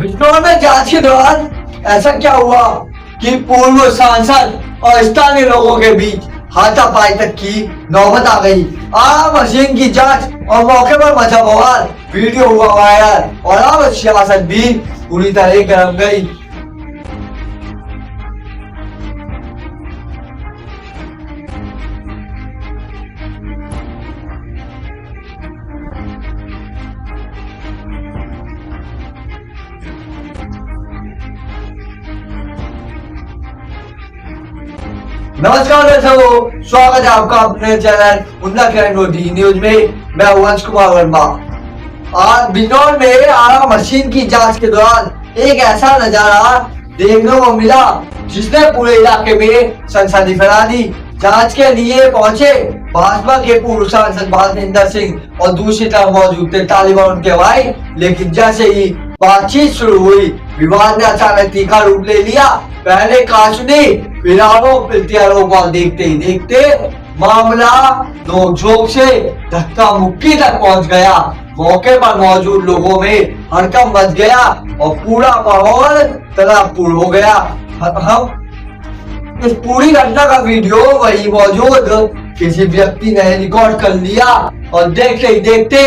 बिजनौर में जांच के दौरान ऐसा क्या हुआ कि पूर्व सांसद और स्थानीय लोगों के बीच हाथापाई तक की नौबत आ गई। मशीन की जांच और मौके पर मचा बवाल, वीडियो हुआ वायरल और अब सियासत भी पूरी तरह गर्म गई। नमस्कार दर्शकों, स्वागत है आपका अपने चैनल उन्नत क्राइम टी न्यूज में। मैं वंश कुमार वर्मा। आज बिजनौर में मशीन की जांच के दौरान एक ऐसा नजारा देखने को मिला जिसने पूरे इलाके में सनसनी फैला दी। जांच के लिए पहुंचे भाजपा के पूर्व सांसद भाजपेंद्र सिंह और दूसरी तरफ मौजूद थे तालिबान उनके भाई। लेकिन जैसे ही बातचीत शुरू हुई, विवाद ने अचानक तीखा रूप ले लिया। पहले काशुनी फिर आरोप देखते ही देखते मामला नोकझोंक से धक्का मुक्की तक पहुंच गया। मौके पर मौजूद लोगों में हड़कंप मच गया और पूरा माहौल तनावपूर्ण हो गया। हम इस पूरी घटना का वीडियो वही मौजूद किसी व्यक्ति ने रिकॉर्ड कर लिया और देखते ही देखते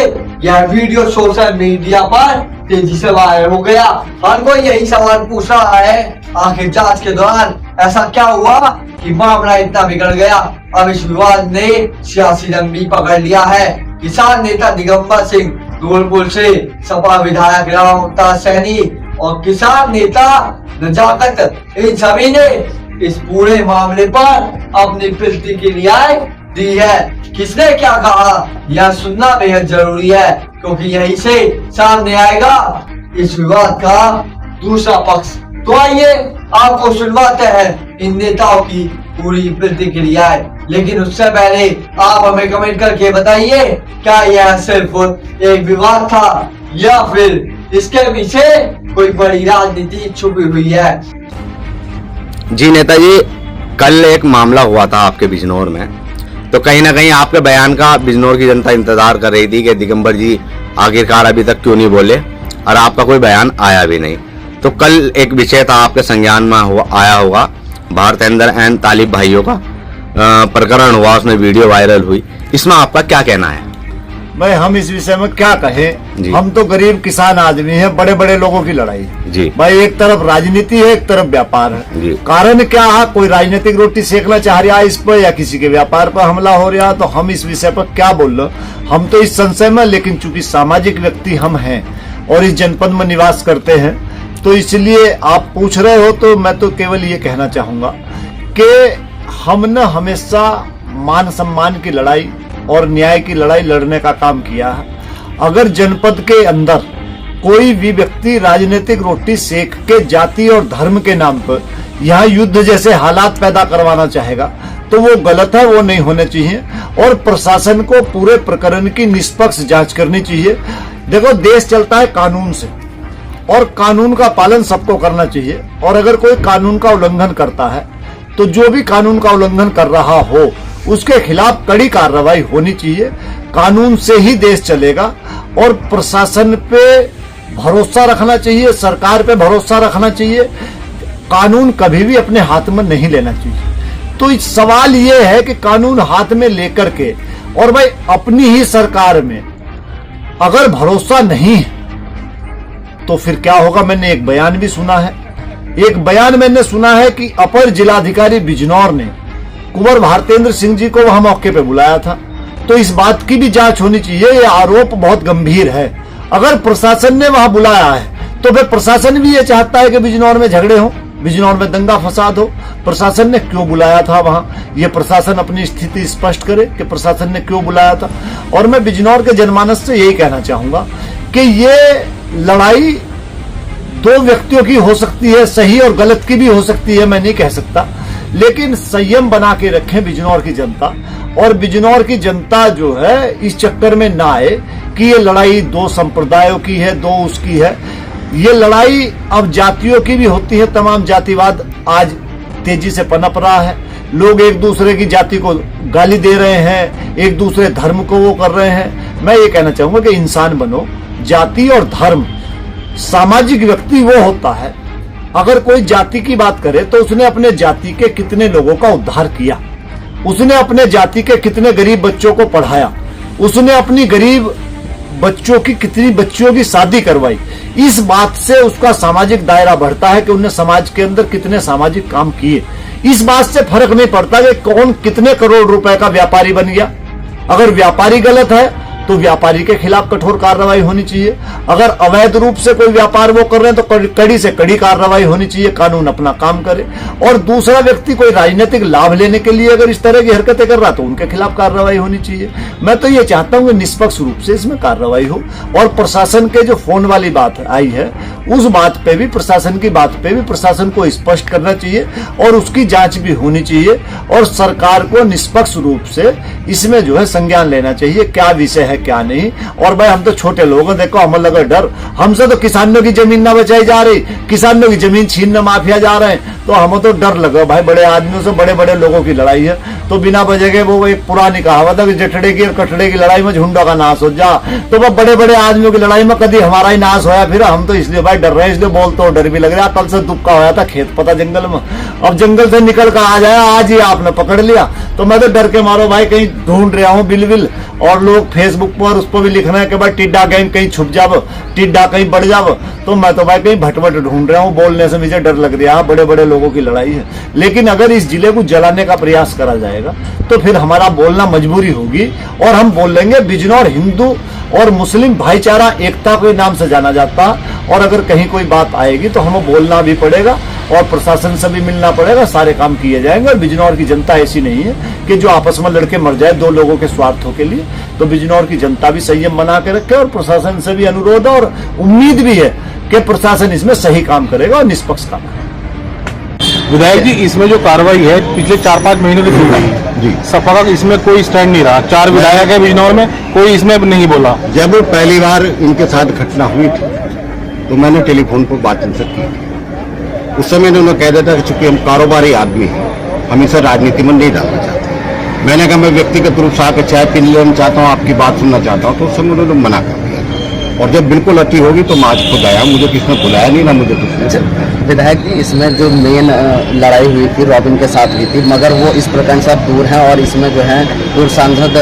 यह वीडियो सोशल मीडिया पर तेजी से वायरल हो गया। हर कोई यही सवाल पूछ रहा है, आखिर जांच के दौरान ऐसा क्या हुआ कि मामला इतना बिगड़ गया। अब इस विवाद ने सियासी रंग भी पकड़ लिया है। किसान नेता दिगंबर सिंह धौलपुर से, सपा विधायक राम अवतार सैनी और किसान नेता नजाकत, इन सभी ने इस पूरे मामले पर अपनी प्रतिक्रिया दी है। किसने क्या कहा यह सुनना बेहद जरूरी है, क्योंकि यहीं से सामने आएगा इस विवाद का दूसरा पक्ष। तो आइए आपको सुनवाते हैं इन नेताओं की पूरी प्रतिक्रियाएं। लेकिन उससे पहले आप हमें कमेंट करके बताइए, क्या यह सिर्फ एक विवाद था या फिर इसके पीछे कोई बड़ी राजनीति छुपी हुई है। जी नेताजी, कल एक मामला हुआ था आपके बिजनौर में, तो कहीं ना कहीं आपके बयान का बिजनौर की जनता इंतजार कर रही थी कि दिगंबर जी आखिरकार अभी तक क्यों नहीं बोले, और आपका कोई बयान आया भी नहीं। तो कल एक विषय था आपके संज्ञान में आया होगा, भारतेंद्र एंड तालिब भाइयों का प्रकरण हुआ, उसमें वीडियो वायरल हुई। इसमें आपका क्या कहना है? भाई हम इस विषय में क्या कहें, हम तो गरीब किसान आदमी हैं, बड़े बड़े लोगों की लड़ाई जी। भाई एक तरफ राजनीति है, एक तरफ व्यापार है। कारण क्या है, कोई राजनीतिक रोटी सेकना चाह रहा है इस पर या किसी के व्यापार पर हमला हो रहा है, तो हम इस विषय पर क्या बोल रहे। हम तो इस संशय में, लेकिन चूंकि सामाजिक व्यक्ति हम हैं और इस जनपद में निवास करते हैं, तो इसलिए आप पूछ रहे हो, तो मैं तो केवल ये कहना चाहूंगा कि हम न हमेशा मान सम्मान की लड़ाई और न्याय की लड़ाई लड़ने का काम किया है। अगर जनपद के अंदर कोई भी व्यक्ति राजनीतिक रोटी सेक के जाति और धर्म के नाम पर यहाँ युद्ध जैसे हालात पैदा करवाना चाहेगा, तो वो गलत है, वो नहीं होने चाहिए। और प्रशासन को पूरे प्रकरण की निष्पक्ष जांच करनी चाहिए। देखो, देश चलता है कानून से और कानून का पालन सबको करना चाहिए। और अगर कोई कानून का उल्लंघन करता है, तो जो भी कानून का उल्लंघन कर रहा हो उसके खिलाफ कड़ी कार्रवाई होनी चाहिए। कानून से ही देश चलेगा और प्रशासन पे भरोसा रखना चाहिए, सरकार पे भरोसा रखना चाहिए। कानून कभी भी अपने हाथ में नहीं लेना चाहिए। तो सवाल ये है कि कानून हाथ में लेकर के, और भाई अपनी ही सरकार में अगर भरोसा नहीं है तो फिर क्या होगा। मैंने एक बयान भी सुना है, एक बयान मैंने सुना है कि अपर जिलाधिकारी बिजनौर ने कुंवर भारतेंद्र सिंह जी को वहां मौके पे बुलाया था। तो इस बात की भी जांच होनी चाहिए। ये आरोप बहुत गंभीर है। अगर प्रशासन ने वहां बुलाया है तो फिर प्रशासन भी ये चाहता है कि बिजनौर में झगड़े हो, बिजनौर में दंगा फसाद हो। प्रशासन ने क्यों बुलाया था वहां, ये प्रशासन अपनी स्थिति स्पष्ट करे कि प्रशासन ने क्यों बुलाया था। और मैं बिजनौर के जनमानस से यही कहना चाहूंगा कि ये लड़ाई दो व्यक्तियों की हो सकती है, सही और गलत की भी हो सकती है, मैं नहीं कह सकता। लेकिन संयम बना के रखें बिजनौर की जनता, और बिजनौर की जनता जो है इस चक्कर में ना आए कि ये लड़ाई दो संप्रदायों की है, दो उसकी है। ये लड़ाई अब जातियों की भी होती है। तमाम जातिवाद आज तेजी से पनप रहा है। लोग एक दूसरे की जाति को गाली दे रहे हैं, एक दूसरे धर्म को वो कर रहे हैं। मैं ये कहना चाहूंगा कि इंसान बनो। जाति और धर्म सामाजिक व्यक्ति वो होता है, अगर कोई जाति की बात करे तो उसने अपने जाति के कितने लोगों का उद्धार किया, उसने अपने जाति के कितने गरीब बच्चों को पढ़ाया, उसने अपनी गरीब बच्चों की कितनी बच्चियों की शादी करवाई। इस बात से उसका सामाजिक दायरा बढ़ता है कि उन्हें समाज के अंदर कितने सामाजिक काम किए। इस बात से फर्क नहीं पड़ता कि कौन कितने करोड़ रुपए का व्यापारी बन गया। अगर व्यापारी गलत है तो व्यापारी के खिलाफ कठोर कार्रवाई होनी चाहिए। अगर अवैध रूप से कोई व्यापार वो कर रहे हैं तो कड़ी से कड़ी कार्रवाई होनी चाहिए, कानून अपना काम करे। और दूसरा व्यक्ति कोई राजनीतिक लाभ लेने के लिए अगर इस तरह की हरकतें कर रहा तो उनके खिलाफ कार्रवाई होनी चाहिए। मैं तो ये चाहता हूं कि निष्पक्ष रूप से इसमें कार्रवाई हो। और प्रशासन के जो फोन वाली बात आई है उस बात पे भी, प्रशासन की बात पे भी प्रशासन को स्पष्ट करना चाहिए और उसकी जांच भी होनी चाहिए और सरकार को निष्पक्ष रूप से इसमें जो है संज्ञान लेना चाहिए, क्या विषय है क्या नहीं। और भाई हम तो छोटे लोग हैं, देखो हमें लगा डर, हमसे तो किसानों की जमीन ना बचाई जा रही, किसानों की जमीन छीनने माफिया जा रहे हैं, तो हमें तो डर लगा भाई। बड़े आदमियों से बड़े बड़े लोगों की लड़ाई है तो बिना वजह के वो एक पुरानी कहावत है कि जठड़े की और कठड़े की लड़ाई में झुंडा का नाश हो जा। तो वो बड़े बड़े आदमियों की लड़ाई में कभी हमारा ही नाश होया, फिर हम तो इसलिए भाई डर रहे हैं, इसलिए बोलते हो डर भी लग रहा है। कल से दुबका होया था खेत पता जंगल में, अब जंगल से निकल कर आ जाया, आज ही आपने पकड़ लिया। तो मैं तो डर के मारो भाई कहीं ढूंढ रहा हूँ बिलबिल, और लोग फेसबुक पर उस पर भी लिख रहे हैं कि भाई टिड्डा गैंग कहीं छुप जाओ, टिड्डा कहीं बढ़ जाओ। तो मैं तो भाई कहीं भटभट ढूंढ रहा हूँ, बोलने से मुझे डर लग रहा है, बड़े बड़े लोगों की लड़ाई है। लेकिन अगर इस जिले को जलाने का प्रयास करा जाएगा तो फिर हमारा बोलना मजबूरी होगी और हम बोलेंगे बिजनौर हिंदू और मुस्लिम भाईचारा एकता के नाम से जाना जाता, और अगर कहीं कोई बात आएगी तो हमें बोलना भी पड़ेगा और प्रशासन से भी मिलना पड़ेगा, सारे काम किए जाएंगे। और बिजनौर की जनता ऐसी नहीं है कि जो आपस में लड़के मर जाए दो लोगों के स्वार्थों के लिए। तो बिजनौर की जनता भी संयम बना के रखे और प्रशासन से भी अनुरोध और उम्मीद भी है कि प्रशासन इसमें सही काम करेगा और निष्पक्ष काम करेगा। विधायक जी, इसमें जो कार्रवाई है पिछले 4-5 महीनों से चल रही है जी, सपा का इसमें कोई स्टैंड नहीं रहा। 4 विधायक है बिजनौर में, कोई इसमें नहीं बोला। जब पहली बार इनके साथ घटना हुई थी तो मैंने टेलीफोन पर बात इनसे की थी। उस समय उन्होंने कह दिया था कि चूंकि हम कारोबारी आदमी हैं, हम इसे राजनीति में नहीं डालना चाहते। मैंने कहा मैं व्यक्तिगत रूप से आकर चाय पी लेना चाहता हूँ, आपकी बात सुनना चाहता हूँ, तो उस समय उन्होंने मना कर दिया था। और जब बिल्कुल अति होगी तो मैं आज खुद आया, मुझे किसने बुलाया नहीं, ना मुझे किसने। विधायक जी, इसमें जो मेन लड़ाई हुई थी रॉबिन के साथ हुई थी, मगर वो इस प्रकार से अब दूर हैं और इसमें जो है पूर्व सांसद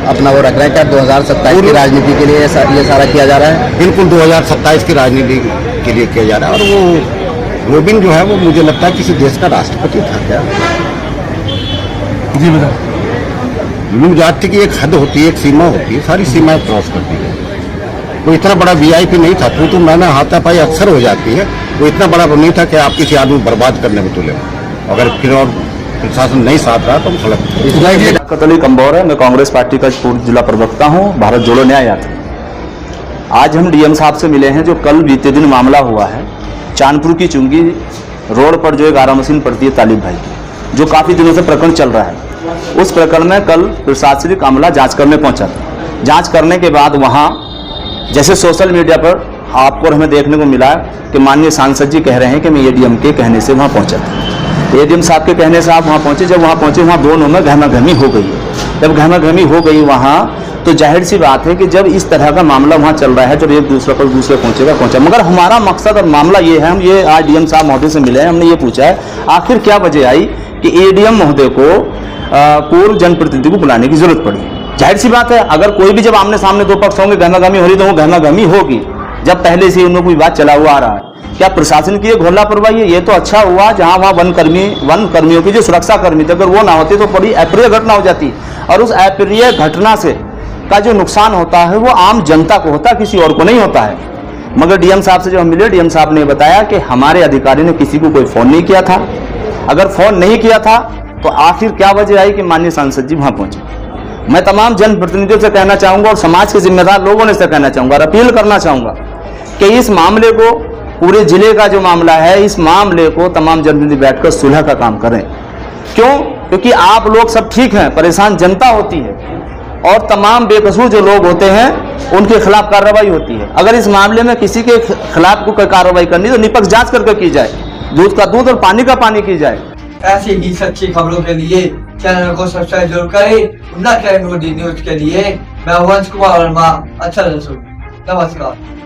अपना वो रख रहे हैं। क्या 2027 की राजनीति के लिए ये सारा किया जा रहा है? बिल्कुल 2027 की राजनीति के लिए किया जा रहा है। और वो रॉबिन जो है वो मुझे लगता है किसी देश का राष्ट्रपति था क्या जी। विधायक जुलूम जाति की एक हद होती है, एक सीमा होती है, सारी सीमाएं क्रॉस कर दी है। वो इतना बड़ा वीआईपी नहीं था, तो मैंने हाथापाई अक्सर हो जाती है। वो इतना बड़ा नहीं था कि आप किसी आदमी बर्बाद करने में तुले। अगर फिर और प्रशासन नहीं साथ रहा तो हम सड़क। कतली कंबोर है, मैं कांग्रेस पार्टी का पूर्व जिला प्रवक्ता हूं, भारत जोड़ो न्याय यात्रा। आज हम डीएम साहब से मिले हैं। जो कल बीते दिन मामला हुआ है चांदपुर की चुंगी रोड पर, जो एक आरा मशीन पड़ती है तालिब भाई की, जो काफी दिनों से प्रकरण चल रहा है। उस प्रकरण में कल प्रशासनिक अमला जांच करने पहुंचा था। जांच करने के बाद वहां जैसे सोशल मीडिया पर आपको और हमें देखने को मिला कि माननीय सांसद जी कह रहे हैं कि मैं एडीएम के कहने से वहां पहुंचा था। एडीएम साहब के कहने से आप वहां पहुंचे। जब वहां पहुंचे वहां दोनों में गहमागहमी हो गई है। जब गहमागहमी हो गई वहां, तो जाहिर सी बात है कि जब इस तरह का मामला वहां चल रहा है, जब एक दूसरे पर दूसरे पहुंचा। मगर हमारा मकसद और मामला ये है, हम ये आज डीएम साहब महोदय से मिले हैं, हमने ये पूछा है आखिर क्या वजह आई कि एडीएम महोदय को पूर्व जनप्रतिनिधि को बुलाने की जरूरत पड़ी। जाहिर सी बात है, अगर कोई भी जब आमने सामने दो पक्ष होंगे, गहमागहमी हो रही, तो वो गहमागहमी होगी जब पहले से उन कोई बात चला हुआ आ रहा है। क्या प्रशासन की ये घोला परवाही है? ये तो अच्छा हुआ जहां वहां वन कर्मियों की जो सुरक्षा कर्मी थे, अगर वो ना होते तो बड़ी अप्रिय घटना हो जाती। और उस अप्रिय घटना से का जो नुकसान होता है वो आम जनता को होता है, किसी और को नहीं होता है। मगर डीएम साहब से जब हम मिले, डीएम साहब ने बताया कि हमारे अधिकारी ने किसी को कोई फोन नहीं किया था। अगर फोन नहीं किया था तो आखिर क्या वजह आई कि माननीय सांसद जी वहां पहुंचे। मैं तमाम जनप्रतिनिधियों से कहना चाहूंगा और समाज के जिम्मेदार लोगों से कहना चाहूंगा और अपील करना चाहूंगा कि इस मामले को, पूरे जिले का जो मामला है, इस मामले को तमाम जनप्रतिनिधि बैठकर सुलह का काम करें। क्यों? क्योंकि आप लोग सब ठीक हैं, परेशान जनता होती है और तमाम बेकसूर जो लोग होते हैं उनके खिलाफ कार्रवाई होती है। अगर इस मामले में किसी के खिलाफ कोई कार्रवाई करनी तो निष्पक्ष जांच करके की जाए, दूध का दूध और पानी का पानी की जाए। ऐसी ही सच्ची खबरों के लिए चैनल को सब्सक्राइब जरूर करें। उन्नत न्यूज के लिए मैं वंश कुमार वर्मा। अच्छा नमस्कार।